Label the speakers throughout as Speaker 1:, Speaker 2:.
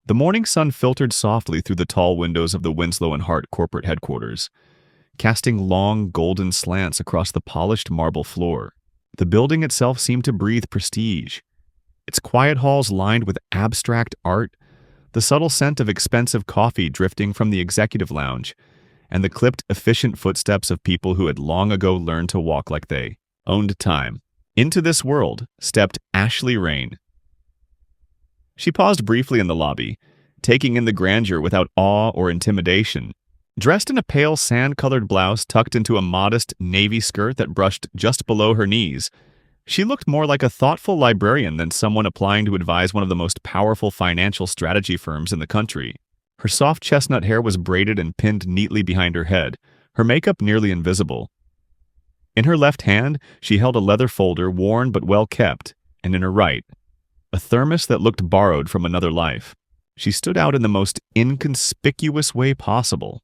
Speaker 1: The morning sun filtered softly through the tall windows of the Winslow and Hart corporate headquarters, casting long golden slants across the polished marble floor. The building itself seemed to breathe prestige, its quiet halls lined with abstract art, the subtle scent of expensive coffee drifting from the executive lounge, and the clipped, efficient footsteps of people who had long ago learned to walk like they owned time. Into this world stepped Ashley Rain. She paused briefly in the lobby, taking in the grandeur without awe or intimidation. Dressed in a pale sand-colored blouse tucked into a modest navy skirt that brushed just below her knees, she looked more like a thoughtful librarian than someone applying to advise one of the most powerful financial strategy firms in the country. Her soft chestnut hair was braided and pinned neatly behind her head, her makeup nearly invisible. In her left hand, she held a leather folder worn but well kept, and in her right, a thermos that looked borrowed from another life. She stood out in the most inconspicuous way possible.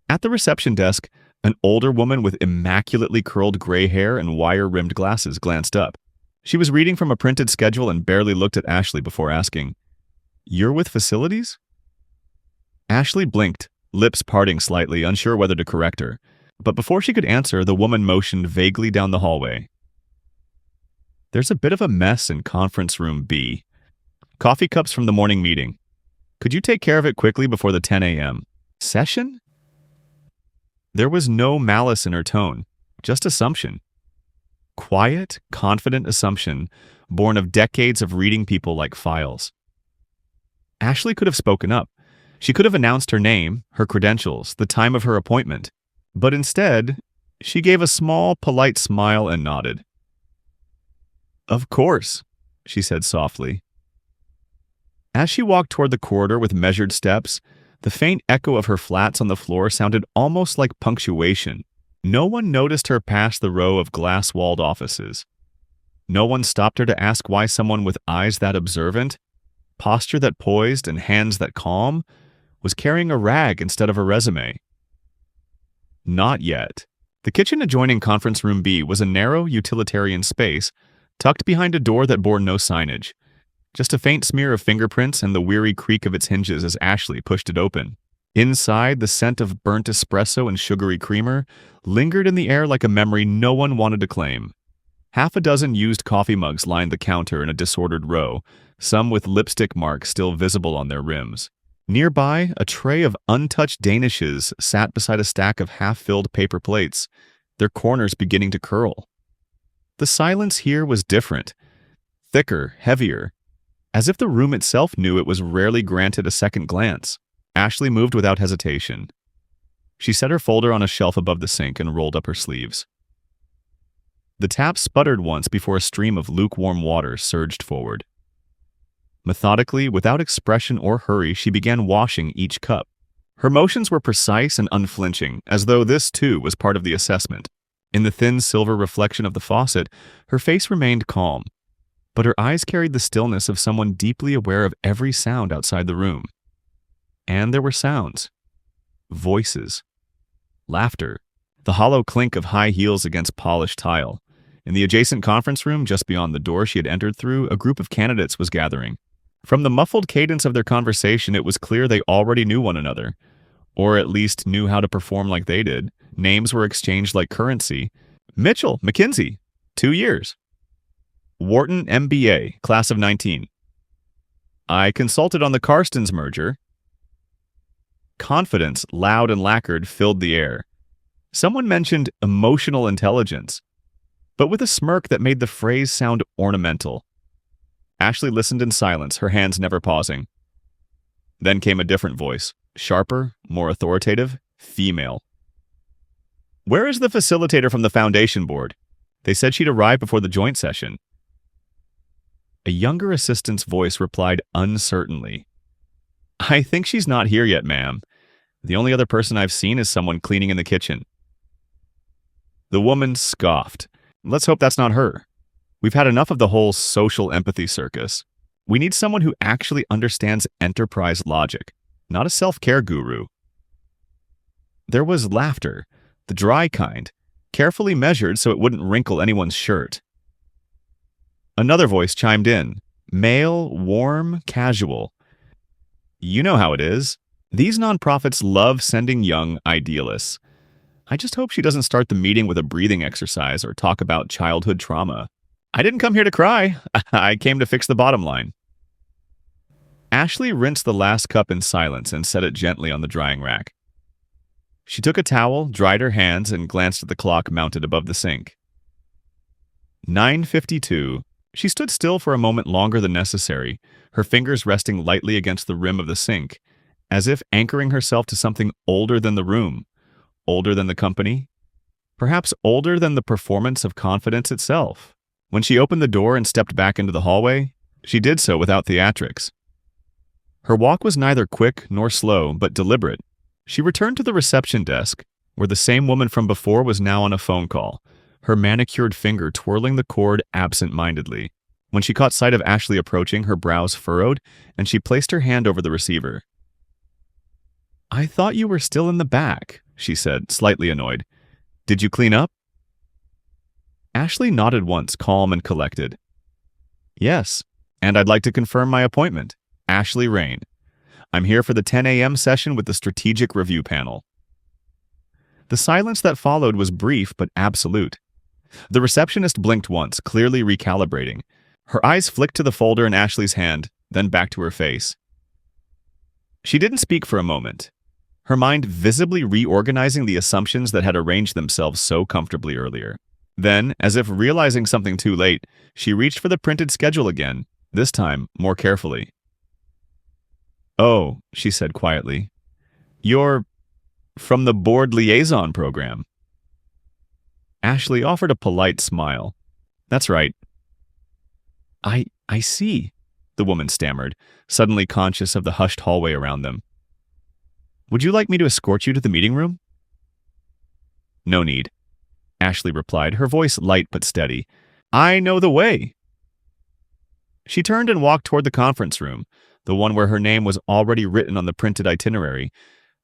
Speaker 1: At the reception desk, an older woman with immaculately curled gray hair and wire-rimmed glasses glanced up. She was reading from a printed schedule and barely looked at Ashley before asking, "You're with facilities?" Ashley blinked, lips parting slightly, unsure whether to correct her. But before she could answer, the woman motioned vaguely down the hallway. "There's a bit of a mess in conference room B. Coffee cups from the morning meeting. Could you take care of it quickly before the 10 a.m. session?" There was no malice in her tone, just assumption. Quiet, confident assumption, born of decades of reading people like files. Ashley could have spoken up. She could have announced her name, her credentials, the time of her appointment. But instead, she gave a small, polite smile and nodded. "Of course," she said softly. As she walked toward the corridor with measured steps, the faint echo of her flats on the floor sounded almost like punctuation. No one noticed her pass the row of glass-walled offices. No one stopped her to ask why someone with eyes that observant, posture that poised, and hands that calm was carrying a rag instead of a resume. Not yet. The kitchen adjoining Conference Room B was a narrow, utilitarian space, tucked behind a door that bore no signage. Just a faint smear of fingerprints and the weary creak of its hinges as Ashley pushed it open. Inside, the scent of burnt espresso and sugary creamer lingered in the air like a memory no one wanted to claim. Half a dozen used coffee mugs lined the counter in a disordered row, some with lipstick marks still visible on their rims. Nearby, a tray of untouched danishes sat beside a stack of half-filled paper plates, their corners beginning to curl. The silence here was different, thicker, heavier, as if the room itself knew it was rarely granted a second glance. Ashley moved without hesitation. She set her folder on a shelf above the sink and rolled up her sleeves. The tap sputtered once before a stream of lukewarm water surged forward. Methodically, without expression or hurry, she began washing each cup. Her motions were precise and unflinching, as though this, too, was part of the assessment. In the thin silver reflection of the faucet, her face remained calm, but her eyes carried the stillness of someone deeply aware of every sound outside the room. And there were sounds. Voices. Laughter. The hollow clink of high heels against polished tile. In the adjacent conference room, just beyond the door she had entered through, a group of candidates was gathering. From the muffled cadence of their conversation, it was clear they already knew one another, or at least knew how to perform like they did. Names were exchanged like currency. Mitchell, McKinsey, 2 years. Wharton, MBA, class of 19. I consulted on the Karstens merger. Confidence, loud and lacquered, filled the air. Someone mentioned emotional intelligence, but with a smirk that made the phrase sound ornamental. Ashley listened in silence, her hands never pausing. Then came a different voice, sharper, more authoritative, female. Where is the facilitator from the foundation board? They said she'd arrive before the joint session. A younger assistant's voice replied uncertainly. I think she's not here yet, ma'am. The only other person I've seen is someone cleaning in the kitchen. The woman scoffed. Let's hope that's not her. We've had enough of the whole social empathy circus. We need someone who actually understands enterprise logic, not a self-care guru. There was laughter, the dry kind, carefully measured so it wouldn't wrinkle anyone's shirt. Another voice chimed in, male, warm, casual. You know how it is. These nonprofits love sending young idealists. I just hope she doesn't start the meeting with a breathing exercise or talk about childhood trauma. I didn't come here to cry. I came to fix the bottom line. Ashley rinsed the last cup in silence and set it gently on the drying rack. She took a towel, dried her hands, and glanced at the clock mounted above the sink. 9:52. She stood still for a moment longer than necessary, her fingers resting lightly against the rim of the sink, as if anchoring herself to something older than the room, older than the company, perhaps older than the performance of confidence itself. When she opened the door and stepped back into the hallway, she did so without theatrics. Her walk was neither quick nor slow, but deliberate. She returned to the reception desk, where the same woman from before was now on a phone call, her manicured finger twirling the cord absent-mindedly. When she caught sight of Ashley approaching, her brows furrowed, and she placed her hand over the receiver. "I thought you were still in the back," she said, slightly annoyed. "Did you clean up?" Ashley nodded once, calm and collected. "Yes, and I'd like to confirm my appointment. Ashley Rain. I'm here for the 10 a.m. session with the Strategic Review Panel." The silence that followed was brief but absolute. The receptionist blinked once, clearly recalibrating. Her eyes flicked to the folder in Ashley's hand, then back to her face. She didn't speak for a moment, her mind visibly reorganizing the assumptions that had arranged themselves so comfortably earlier. Then, as if realizing something too late, she reached for the printed schedule again, this time more carefully. "Oh," she said quietly. "You're from the board liaison program." Ashley offered a polite smile. "That's right." I see," the woman stammered, suddenly conscious of the hushed hallway around them. "Would you like me to escort you to the meeting room?" "No need," Ashley replied, her voice light but steady. "I know the way." She turned and walked toward the conference room, the one where her name was already written on the printed itinerary,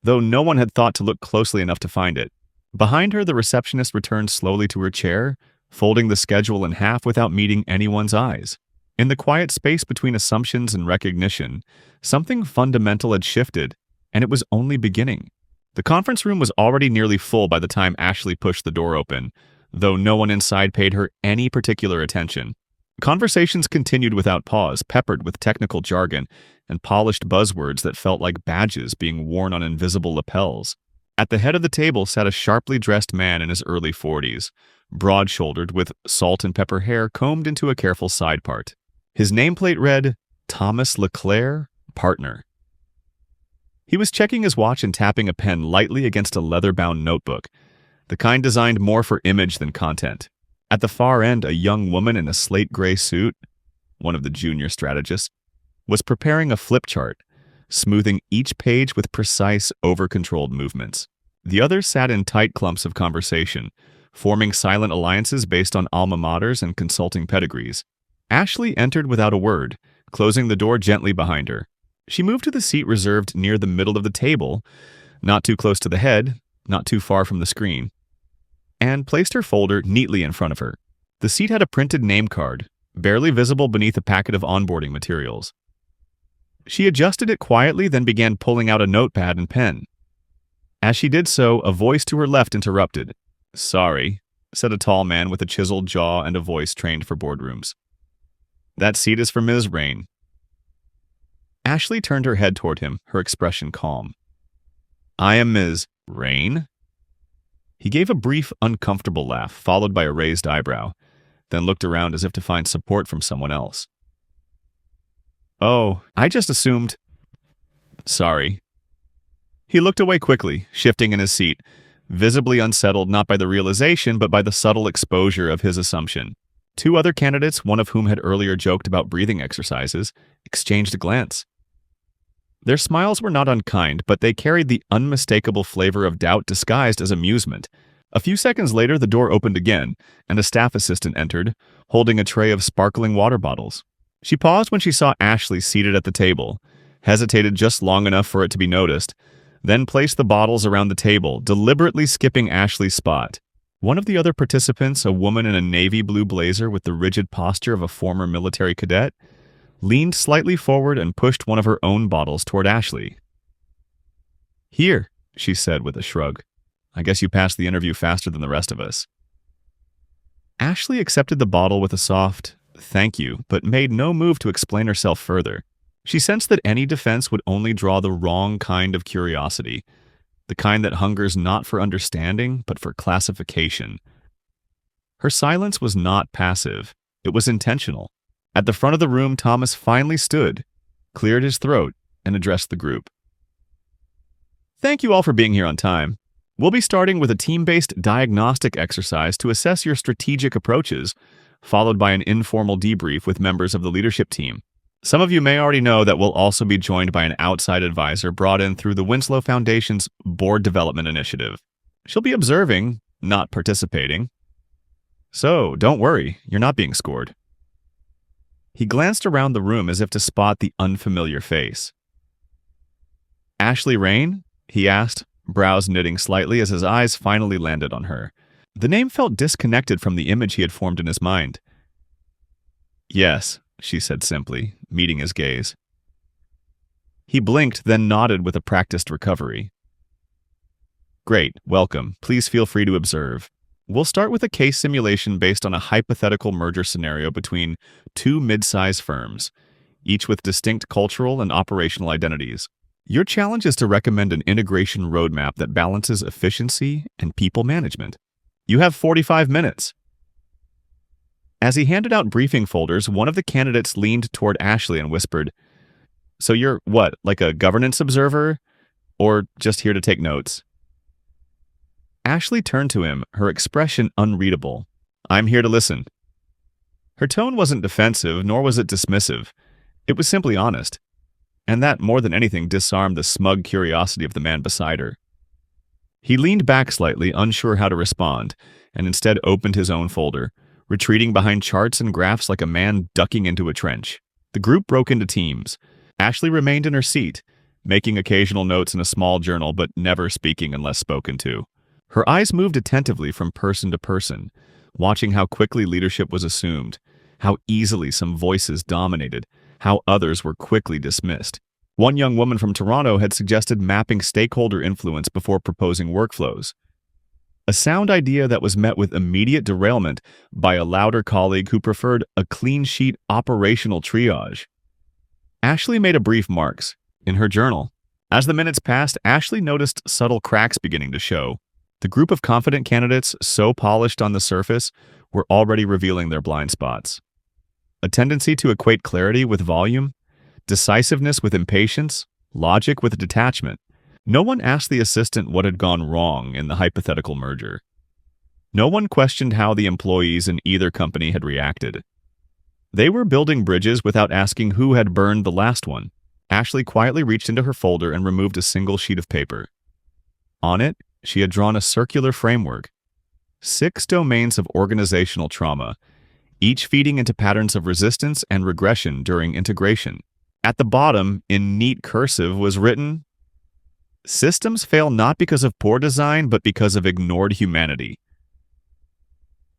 Speaker 1: though no one had thought to look closely enough to find it. Behind her, the receptionist returned slowly to her chair, folding the schedule in half without meeting anyone's eyes. In the quiet space between assumptions and recognition, something fundamental had shifted, and it was only beginning. The conference room was already nearly full by the time Ashley pushed the door open, though no one inside paid her any particular attention. Conversations continued without pause, peppered with technical jargon and polished buzzwords that felt like badges being worn on invisible lapels. At the head of the table sat a sharply dressed man in his early 40s, broad-shouldered with salt and pepper hair combed into a careful side part. His nameplate read, Thomas Leclerc, Partner. He was checking his watch and tapping a pen lightly against a leather-bound notebook, the kind designed more for image than content. At the far end, a young woman in a slate-gray suit, one of the junior strategists, was preparing a flip chart, smoothing each page with precise, over-controlled movements. The others sat in tight clumps of conversation, forming silent alliances based on alma maters and consulting pedigrees. Ashley entered without a word, closing the door gently behind her. She moved to the seat reserved near the middle of the table, not too close to the head, not too far from the screen, and placed her folder neatly in front of her. The seat had a printed name card, barely visible beneath a packet of onboarding materials. She adjusted it quietly, then began pulling out a notepad and pen. As she did so, a voice to her left interrupted. "Sorry," said a tall man with a chiseled jaw and a voice trained for boardrooms. "That seat is for Ms. Rain." Ashley turned her head toward him, her expression calm. "I am Ms. Rain?" He gave a brief, uncomfortable laugh, followed by a raised eyebrow, then looked around as if to find support from someone else. "Oh, I just assumed—" "Sorry." He looked away quickly, shifting in his seat, visibly unsettled not by the realization but by the subtle exposure of his assumption. Two other candidates, one of whom had earlier joked about breathing exercises, exchanged a glance. Their smiles were not unkind, but they carried the unmistakable flavor of doubt disguised as amusement. A few seconds later, the door opened again, and a staff assistant entered, holding a tray of sparkling water bottles. She paused when she saw Ashley seated at the table, hesitated just long enough for it to be noticed, then placed the bottles around the table, deliberately skipping Ashley's spot. One of the other participants, a woman in a navy blue blazer with the rigid posture of a former military cadet, leaned slightly forward and pushed one of her own bottles toward Ashley. "Here," she said with a shrug. "I guess you passed the interview faster than the rest of us." Ashley accepted the bottle with a soft "thank you," but made no move to explain herself further. She sensed that any defense would only draw the wrong kind of curiosity, the kind that hungers not for understanding, but for classification. Her silence was not passive. It was intentional. At the front of the room, Thomas finally stood, cleared his throat, and addressed the group. "Thank you all for being here on time. We'll be starting with a team-based diagnostic exercise to assess your strategic approaches, followed by an informal debrief with members of the leadership team. Some of you may already know that we'll also be joined by an outside advisor brought in through the Winslow Foundation's Board Development Initiative. She'll be observing, not participating. So, don't worry, you're not being scored." He glanced around the room as if to spot the unfamiliar face. "Ashley Rain?" he asked, brows knitting slightly as his eyes finally landed on her. The name felt disconnected from the image he had formed in his mind. "Yes," she said simply, meeting his gaze. He blinked, then nodded with a practiced recovery. "Great, welcome. Please feel free to observe. We'll start with a case simulation based on a hypothetical merger scenario between two mid-size firms, each with distinct cultural and operational identities. Your challenge is to recommend an integration roadmap that balances efficiency and people management. You have 45 minutes. As he handed out briefing folders, one of the candidates leaned toward Ashley and whispered, "So you're what, like a governance observer? Or just here to take notes?" Ashley turned to him, her expression unreadable. "I'm here to listen." Her tone wasn't defensive, nor was it dismissive. It was simply honest. And that, more than anything, disarmed the smug curiosity of the man beside her. He leaned back slightly, unsure how to respond, and instead opened his own folder, retreating behind charts and graphs like a man ducking into a trench. The group broke into teams. Ashley remained in her seat, making occasional notes in a small journal, but never speaking unless spoken to. Her eyes moved attentively from person to person, watching how quickly leadership was assumed, how easily some voices dominated, how others were quickly dismissed. One young woman from Toronto had suggested mapping stakeholder influence before proposing workflows. A sound idea that was met with immediate derailment by a louder colleague who preferred a clean-sheet operational triage. Ashley made a brief marks in her journal. As the minutes passed, Ashley noticed subtle cracks beginning to show. The group of confident candidates, so polished on the surface, were already revealing their blind spots. A tendency to equate clarity with volume, decisiveness with impatience, logic with detachment. No one asked the assistant what had gone wrong in the hypothetical merger. No one questioned how the employees in either company had reacted. They were building bridges without asking who had burned the last one. Ashley quietly reached into her folder and removed a single sheet of paper. On it, she had drawn a circular framework. 6 domains of organizational trauma, each feeding into patterns of resistance and regression during integration. At the bottom, in neat cursive, was written, "Systems fail not because of poor design, but because of ignored humanity."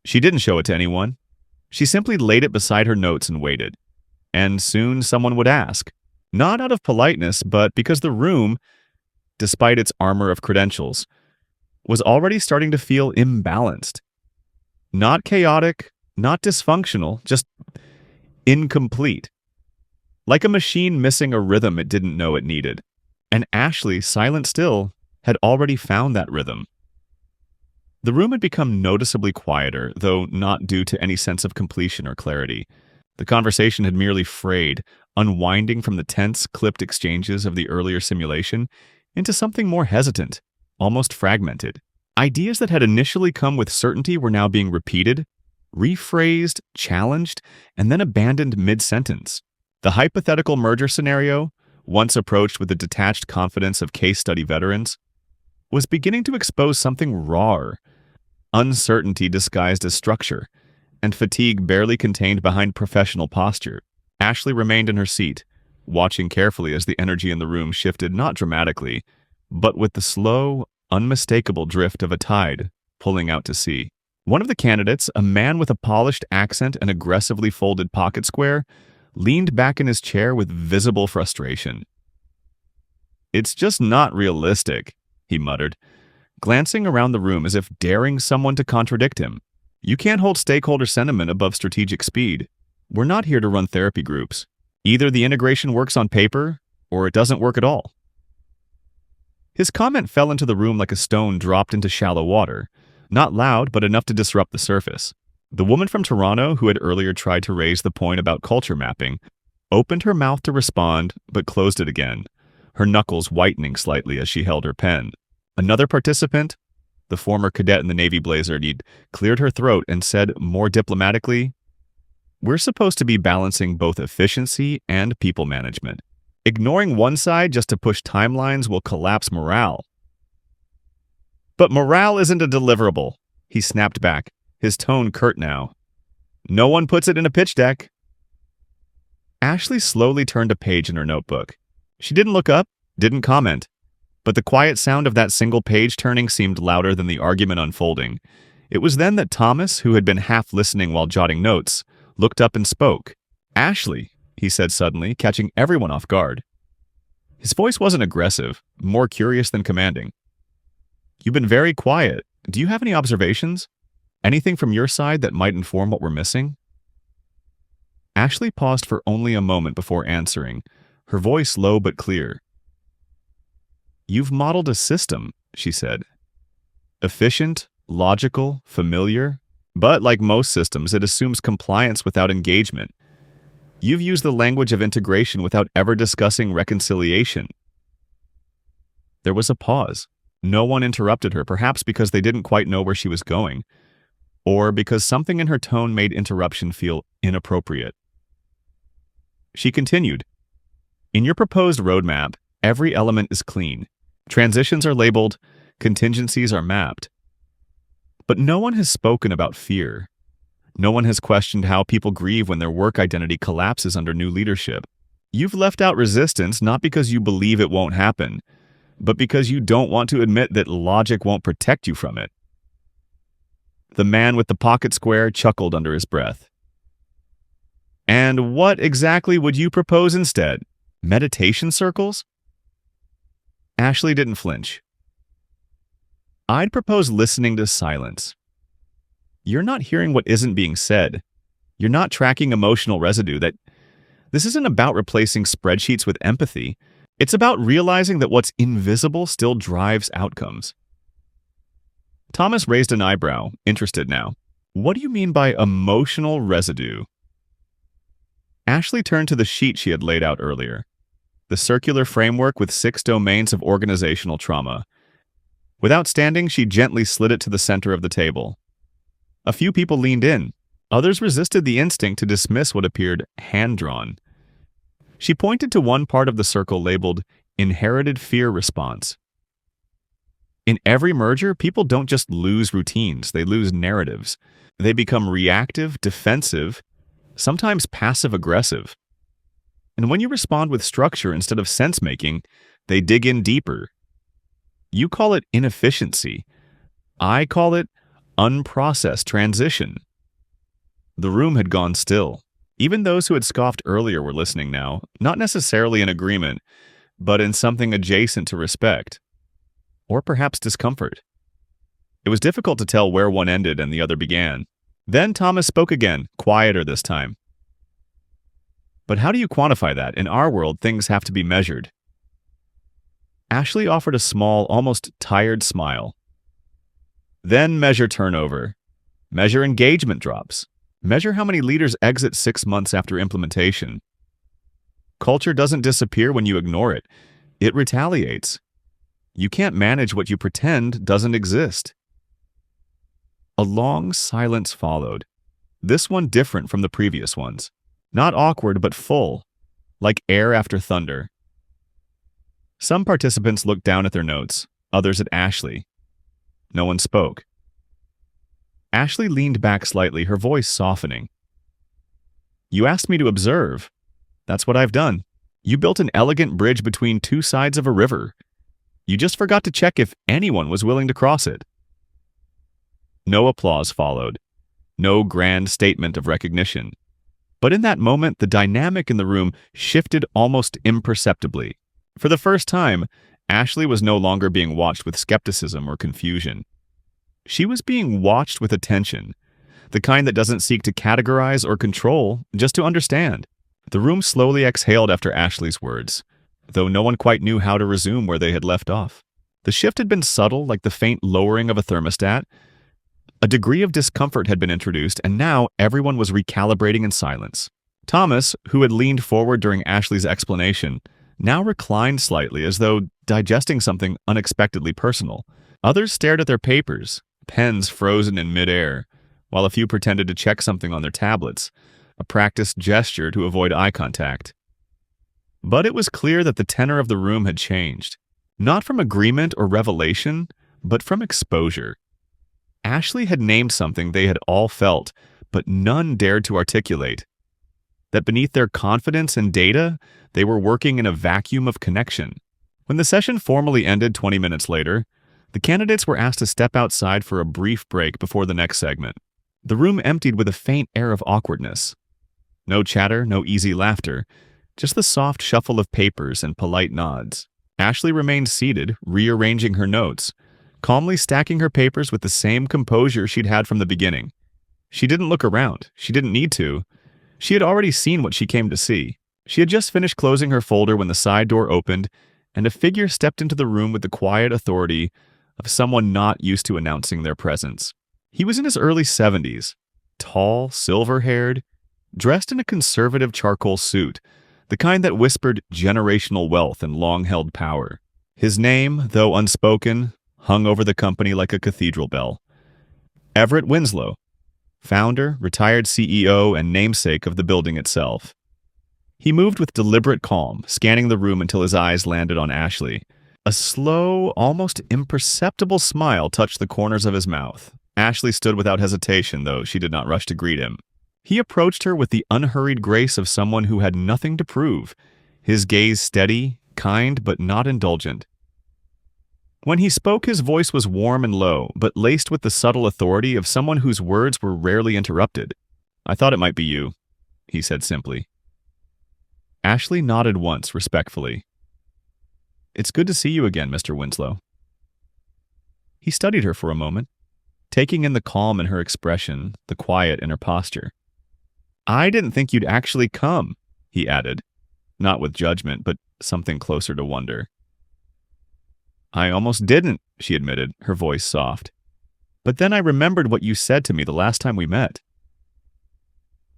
Speaker 1: She didn't show it to anyone. She simply laid it beside her notes and waited. And soon someone would ask, not out of politeness, but because the room, despite its armor of credentials, was already starting to feel imbalanced. Not chaotic, not dysfunctional, just incomplete. Like a machine missing a rhythm it didn't know it needed. And Ashley, silent still, had already found that rhythm. The room had become noticeably quieter, though not due to any sense of completion or clarity. The conversation had merely frayed, unwinding from the tense, clipped exchanges of the earlier simulation into something more hesitant, almost fragmented. Ideas that had initially come with certainty were now being repeated, rephrased, challenged, and then abandoned mid-sentence. The hypothetical merger scenario, once approached with the detached confidence of case study veterans, was beginning to expose something rawer, uncertainty disguised as structure, and fatigue barely contained behind professional posture. Ashley remained in her seat, watching carefully as the energy in the room shifted not dramatically, but with the slow, unmistakable drift of a tide pulling out to sea. One of the candidates, a man with a polished accent and aggressively folded pocket square, leaned back in his chair with visible frustration. "It's just not realistic," he muttered, glancing around the room as if daring someone to contradict him. "You can't hold stakeholder sentiment above strategic speed. We're not here to run therapy groups. Either the integration works on paper, or it doesn't work at all." His comment fell into the room like a stone dropped into shallow water, not loud but enough to disrupt the surface. The woman from Toronto, who had earlier tried to raise the point about culture mapping, opened her mouth to respond but closed it again, her knuckles whitening slightly as she held her pen. Another participant, the former cadet in the Navy blazer, cleared her throat and said more diplomatically, "We're supposed to be balancing both efficiency and people management. Ignoring one side just to push timelines will collapse morale." "But morale isn't a deliverable," he snapped back, his tone curt now. "No one puts it in a pitch deck." Ashley slowly turned a page in her notebook. She didn't look up, didn't comment, but the quiet sound of that single page turning seemed louder than the argument unfolding. It was then that Thomas, who had been half listening while jotting notes, looked up and spoke. "Ashley," he said suddenly, catching everyone off guard. His voice wasn't aggressive, more curious than commanding. "You've been very quiet. Do you have any observations? Anything from your side that might inform what we're missing?" Ashley paused for only a moment before answering, her voice low but clear. "You've modeled a system," she said. "Efficient, logical, familiar, but like most systems, it assumes compliance without engagement. You've used the language of integration without ever discussing reconciliation." There was a pause. No one interrupted her, perhaps because they didn't quite know where she was going, or because something in her tone made interruption feel inappropriate. She continued, "In your proposed roadmap, every element is clean. Transitions are labeled, contingencies are mapped. But no one has spoken about fear. No one has questioned how people grieve when their work identity collapses under new leadership. You've left out resistance not because you believe it won't happen, but because you don't want to admit that logic won't protect you from it." The man with the pocket square chuckled under his breath. "And what exactly would you propose instead? Meditation circles?" Ashley didn't flinch. "I'd propose listening to silence. You're not hearing what isn't being said. You're not tracking emotional residue. This isn't about replacing spreadsheets with empathy. It's about realizing that what's invisible still drives outcomes." Thomas raised an eyebrow, interested now. "What do you mean by emotional residue?" Ashley turned to the sheet she had laid out earlier, the circular framework with 6 domains of organizational trauma. Without standing, she gently slid it to the center of the table. A few people leaned in. Others resisted the instinct to dismiss what appeared hand-drawn. She pointed to one part of the circle labeled Inherited Fear Response. In every merger, people don't just lose routines, they lose narratives. They become reactive, defensive, sometimes passive-aggressive. And when you respond with structure instead of sense-making, they dig in deeper. You call it inefficiency. I call it unprocessed transition. The room had gone still. Even those who had scoffed earlier were listening now, not necessarily in agreement, but in something adjacent to respect. Or perhaps discomfort. It was difficult to tell where one ended and the other began. Then Thomas spoke again, quieter this time. "But how do you quantify that? In our world, things have to be measured." Ashley offered a small, almost tired smile. "Then measure turnover. Measure engagement drops. Measure how many leaders exit 6 months after implementation. Culture doesn't disappear when you ignore it. It retaliates. You can't manage what you pretend doesn't exist." A long silence followed, this one different from the previous ones. Not awkward, but full, like air after thunder. Some participants looked down at their notes, others at Ashley. No one spoke. Ashley leaned back slightly, her voice softening. "You asked me to observe. That's what I've done. You built an elegant bridge between 2 sides of a river. You just forgot to check if anyone was willing to cross it." No applause followed. No grand statement of recognition. But in that moment, the dynamic in the room shifted almost imperceptibly. For the first time, Ashley was no longer being watched with skepticism or confusion. She was being watched with attention, the kind that doesn't seek to categorize or control, just to understand. The room slowly exhaled after Ashley's words, though no one quite knew how to resume where they had left off. The shift had been subtle, like the faint lowering of a thermostat. A degree of discomfort had been introduced, and now everyone was recalibrating in silence. Thomas, who had leaned forward during Ashley's explanation, now reclined slightly as though digesting something unexpectedly personal. Others stared at their papers, pens frozen in midair, while a few pretended to check something on their tablets, a practiced gesture to avoid eye contact. But it was clear that the tenor of the room had changed, not from agreement or revelation, but from exposure. Ashley had named something they had all felt, but none dared to articulate. That beneath their confidence and data, they were working in a vacuum of connection. When the session formally ended 20 minutes later, the candidates were asked to step outside for a brief break before the next segment. The room emptied with a faint air of awkwardness. No chatter, no easy laughter, just the soft shuffle of papers and polite nods. Ashley remained seated, rearranging her notes, calmly stacking her papers with the same composure she'd had from the beginning. She didn't look around. She didn't need to. She had already seen what she came to see. She had just finished closing her folder when the side door opened, and a figure stepped into the room with the quiet authority of someone not used to announcing their presence. He was in his early 70s, tall, silver-haired, dressed in a conservative charcoal suit, the kind that whispered generational wealth and long-held power. His name, though unspoken, hung over the company like a cathedral bell. Everett Winslow, founder, retired CEO, and namesake of the building itself. He moved with deliberate calm, scanning the room until his eyes landed on Ashley. A slow, almost imperceptible smile touched the corners of his mouth. Ashley stood without hesitation, though she did not rush to greet him. He approached her with the unhurried grace of someone who had nothing to prove, his gaze steady, kind, but not indulgent. When he spoke, his voice was warm and low, but laced with the subtle authority of someone whose words were rarely interrupted. "I thought it might be you," he said simply. Ashley nodded once, respectfully. "It's good to see you again, Mr. Winslow." He studied her for a moment, taking in the calm in her expression, the quiet in her posture. "I didn't think you'd actually come," he added, not with judgment, but something closer to wonder. "I almost didn't," she admitted, her voice soft. "But then I remembered what you said to me the last time we met."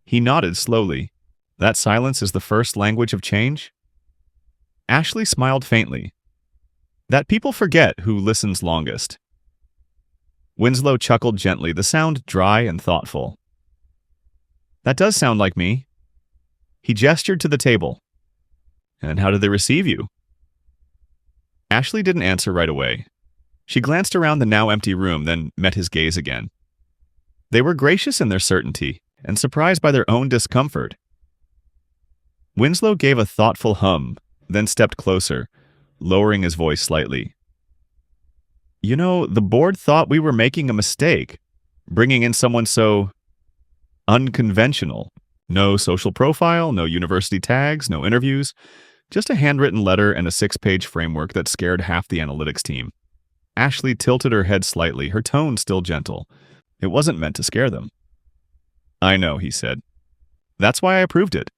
Speaker 1: He nodded slowly. "That silence is the first language of change?" Ashley smiled faintly. "That people forget who listens longest." Winslow chuckled gently, the sound dry and thoughtful. "That does sound like me." He gestured to the table. "And how did they receive you?" Ashley didn't answer right away. She glanced around the now empty room, then met his gaze again. They were gracious in their certainty, and surprised by their own discomfort. Winslow gave a thoughtful hum, then stepped closer, lowering his voice slightly. "You know, the board thought we were making a mistake, bringing in someone so unconventional. No social profile, no university tags, no interviews, just a handwritten letter and a 6-page framework that scared half the analytics team." Ashley tilted her head slightly, her tone still gentle. It wasn't meant to scare them. "I know," he said. "That's why I approved it."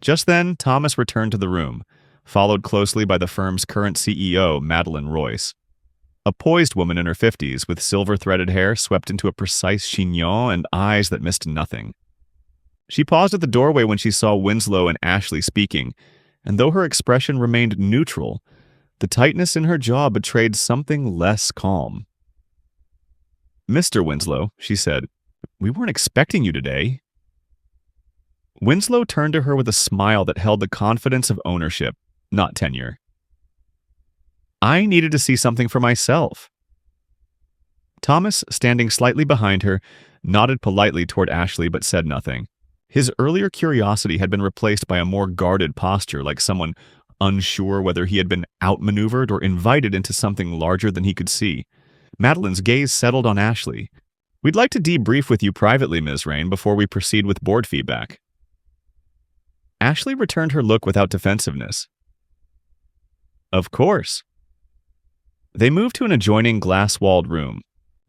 Speaker 1: Just then, Thomas returned to the room, followed closely by the firm's current CEO, Madeline Royce. A poised woman in her 50s with silver-threaded hair swept into a precise chignon and eyes that missed nothing. She paused at the doorway when she saw Winslow and Ashley speaking, and though her expression remained neutral, the tightness in her jaw betrayed something less calm. "Mr. Winslow," she said, "we weren't expecting you today." Winslow turned to her with a smile that held the confidence of ownership, not tenure. "I needed to see something for myself." Thomas, standing slightly behind her, nodded politely toward Ashley but said nothing. His earlier curiosity had been replaced by a more guarded posture, like someone unsure whether he had been outmaneuvered or invited into something larger than he could see. Madeline's gaze settled on Ashley. "We'd like to debrief with you privately, Ms. Rain, before we proceed with board feedback." Ashley returned her look without defensiveness. Of course. They moved to an adjoining glass-walled room.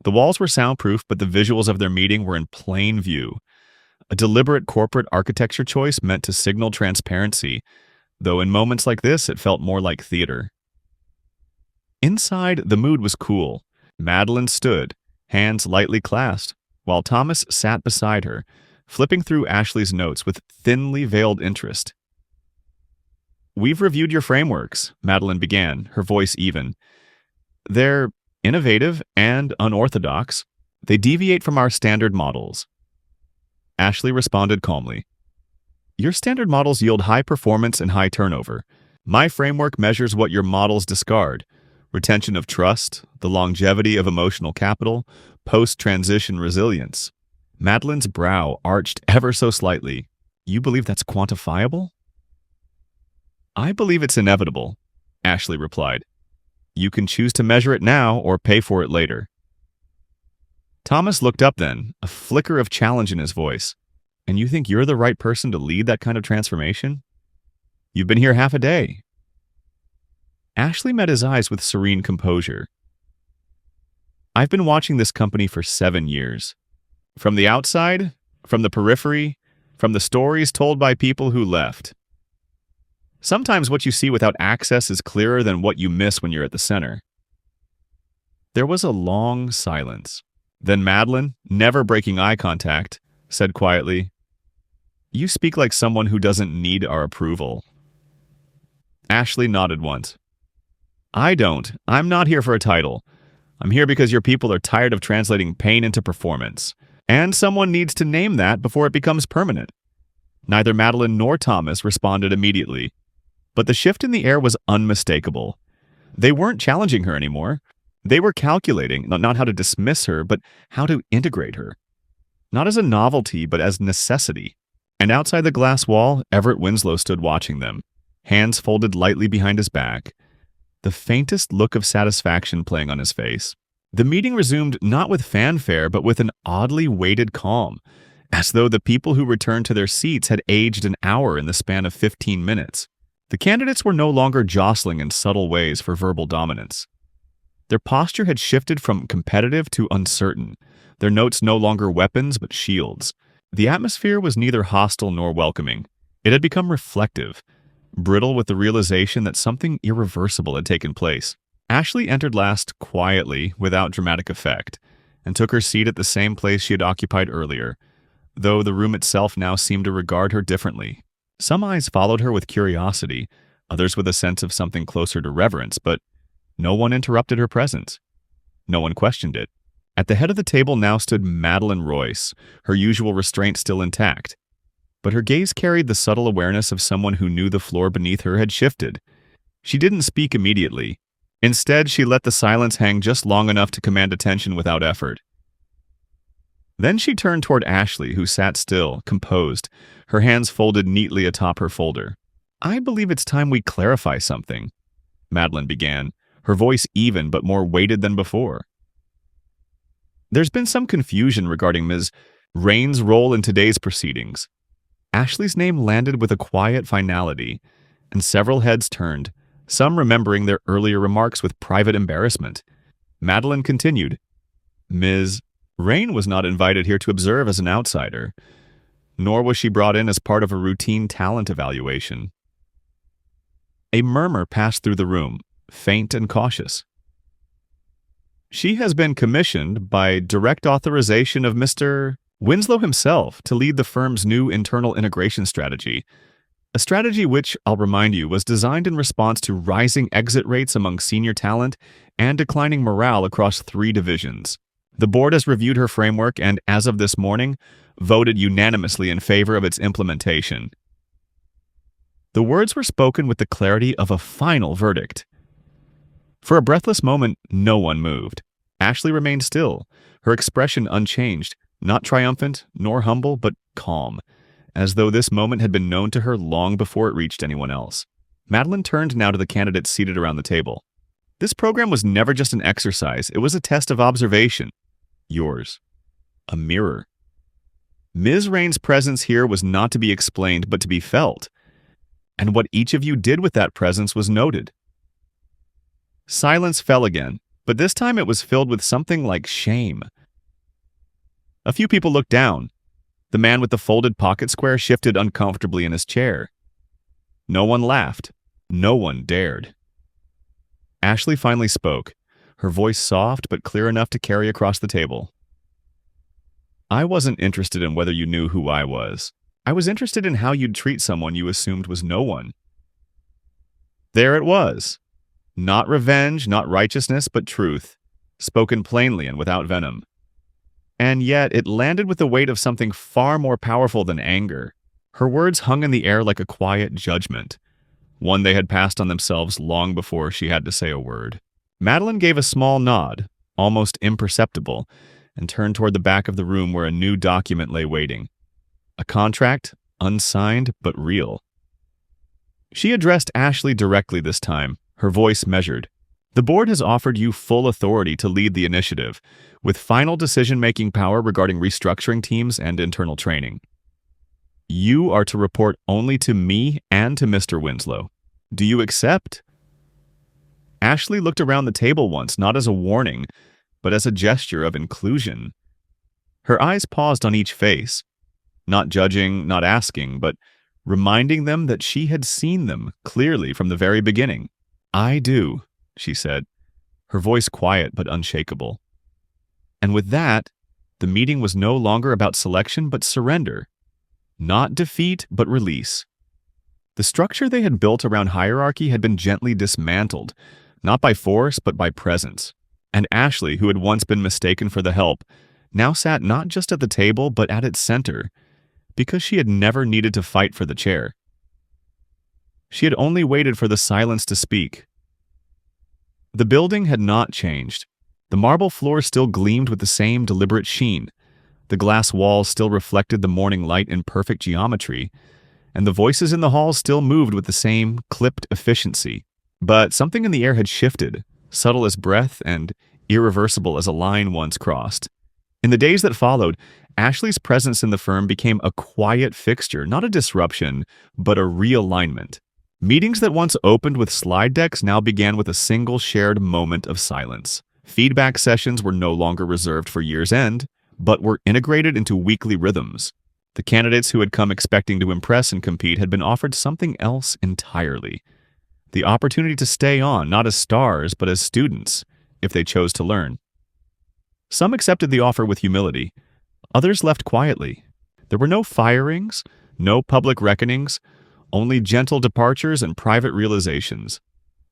Speaker 1: The walls were soundproof, but the visuals of their meeting were in plain view. A deliberate corporate architecture choice meant to signal transparency, though in moments like this it felt more like theater. Inside, the mood was cool. Madeline stood, hands lightly clasped, while Thomas sat beside her, flipping through Ashley's notes with thinly veiled interest. "We've reviewed your frameworks," Madeline began, her voice even. "They're innovative and unorthodox. They deviate from our standard models." Ashley responded calmly. "Your standard models yield high performance and high turnover. My framework measures what your models discard: retention of trust, the longevity of emotional capital, post-transition resilience." Madeline's brow arched ever so slightly. "You believe that's quantifiable?" "I believe it's inevitable," Ashley replied. "You can choose to measure it now or pay for it later." Thomas looked up then, a flicker of challenge in his voice. "And you think you're the right person to lead that kind of transformation? You've been here half a day." Ashley met his eyes with serene composure. "I've been watching this company for 7 years. From the outside, from the periphery, from the stories told by people who left. Sometimes what you see without access is clearer than what you miss when you're at the center." There was a long silence. Then Madeline, never breaking eye contact, said quietly, "You speak like someone who doesn't need our approval." Ashley nodded once. "I don't. I'm not here for a title. I'm here because your people are tired of translating pain into performance. And someone needs to name that before it becomes permanent." Neither Madeline nor Thomas responded immediately, but the shift in the air was unmistakable. They weren't challenging her anymore. They were calculating, not how to dismiss her, but how to integrate her. Not as a novelty, but as necessity. And outside the glass wall, Everett Winslow stood watching them, hands folded lightly behind his back, the faintest look of satisfaction playing on his face. The meeting resumed not with fanfare, but with an oddly weighted calm, as though the people who returned to their seats had aged an hour in the span of 15 minutes. The candidates were no longer jostling in subtle ways for verbal dominance. Their posture had shifted from competitive to uncertain, their notes no longer weapons but shields. The atmosphere was neither hostile nor welcoming. It had become reflective, brittle with the realization that something irreversible had taken place. Ashley entered last quietly, without dramatic effect, and took her seat at the same place she had occupied earlier, though the room itself now seemed to regard her differently. Some eyes followed her with curiosity, others with a sense of something closer to reverence, but no one interrupted her presence. No one questioned it. At the head of the table now stood Madeline Royce, her usual restraint still intact. But her gaze carried the subtle awareness of someone who knew the floor beneath her had shifted. She didn't speak immediately. Instead, she let the silence hang just long enough to command attention without effort. Then she turned toward Ashley, who sat still, composed, her hands folded neatly atop her folder. "I believe it's time we clarify something," Madeline began, her voice even but more weighted than before. "There's been some confusion regarding Ms. Rain's role in today's proceedings." Ashley's name landed with a quiet finality, and several heads turned, some remembering their earlier remarks with private embarrassment. Madeline continued, "Ms. Rain was not invited here to observe as an outsider, nor was she brought in as part of a routine talent evaluation." A murmur passed through the room, faint and cautious. "She has been commissioned by direct authorization of Mr. Winslow himself to lead the firm's new internal integration strategy, a strategy which, I'll remind you, was designed in response to rising exit rates among senior talent and declining morale across 3 divisions. The board has reviewed her framework and, as of this morning, voted unanimously in favor of its implementation." The words were spoken with the clarity of a final verdict. For a breathless moment, no one moved. Ashley remained still, her expression unchanged, not triumphant nor humble, but calm, as though this moment had been known to her long before it reached anyone else. Madeline turned now to the candidates seated around the table. "This program was never just an exercise, it was a test of observation. Yours. A mirror. Ms. Rain's presence here was not to be explained, but to be felt, and what each of you did with that presence was noted. Silence fell again, but this time it was filled with something like shame. A few people looked down. The man with the folded pocket square shifted uncomfortably in his chair. No one laughed. No one dared. Ashley finally spoke, her voice soft but clear enough to carry across the table. I wasn't interested in whether you knew who I was. I was interested in how you'd treat someone you assumed was no one. There it was. Not revenge, not righteousness, but truth, spoken plainly and without venom. And yet it landed with the weight of something far more powerful than anger. Her words hung in the air like a quiet judgment, one they had passed on themselves long before she had to say a word. Madeline gave a small nod, almost imperceptible, and turned toward the back of the room where a new document lay waiting. A contract, unsigned but real. She addressed Ashley directly this time, her voice measured. The board has offered you full authority to lead the initiative, with final decision-making power regarding restructuring teams and internal training. You are to report only to me and to Mr. Winslow. Do you accept? Ashley looked around the table once, not as a warning, but as a gesture of inclusion. Her eyes paused on each face, not judging, not asking, but reminding them that she had seen them clearly from the very beginning. I do, she said, her voice quiet but unshakable. And with that, the meeting was no longer about selection but surrender. Not defeat but release. The structure they had built around hierarchy had been gently dismantled, not by force but by presence. And Ashley, who had once been mistaken for the help, now sat not just at the table but at its center, because she had never needed to fight for the chair. She had only waited for the silence to speak. The building had not changed. The marble floor still gleamed with the same deliberate sheen. The glass walls still reflected the morning light in perfect geometry, and the voices in the hall still moved with the same clipped efficiency. But something in the air had shifted, subtle as breath and irreversible as a line once crossed. In the days that followed, Ashley's presence in the firm became a quiet fixture, not a disruption, but a realignment. Meetings that once opened with slide decks now began with a single shared moment of silence. Feedback sessions were no longer reserved for year's end, but were integrated into weekly rhythms. The candidates who had come expecting to impress and compete had been offered something else entirely. The opportunity to stay on, not as stars, but as students, if they chose to learn. Some accepted the offer with humility. Others left quietly. There were no firings, no public reckonings, only gentle departures and private realizations.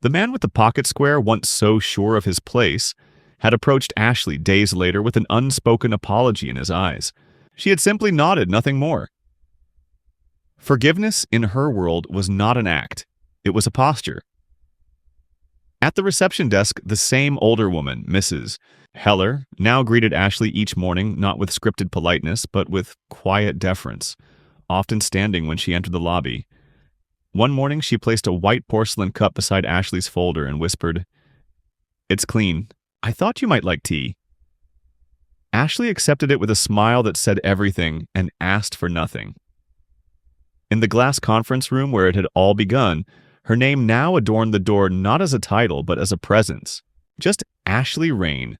Speaker 1: The man with the pocket square, once so sure of his place, had approached Ashley days later with an unspoken apology in his eyes. She had simply nodded, nothing more. Forgiveness in her world was not an act. It was a posture. At the reception desk, the same older woman, Mrs. Heller, now greeted Ashley each morning not with scripted politeness, but with quiet deference, often standing when she entered the lobby. One morning, she placed a white porcelain cup beside Ashley's folder and whispered, "It's clean. I thought you might like tea." Ashley accepted it with a smile that said everything and asked for nothing. In the glass conference room where it had all begun, her name now adorned the door not as a title but as a presence. Just Ashley Rain,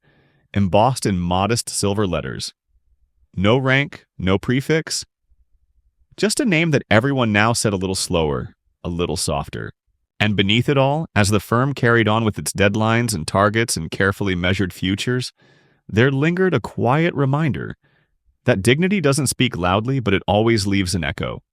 Speaker 1: embossed in modest silver letters. No rank, no prefix. Just a name that everyone now said a little slower, a little softer. And beneath it all, as the firm carried on with its deadlines and targets and carefully measured futures, there lingered a quiet reminder that dignity doesn't speak loudly, but it always leaves an echo.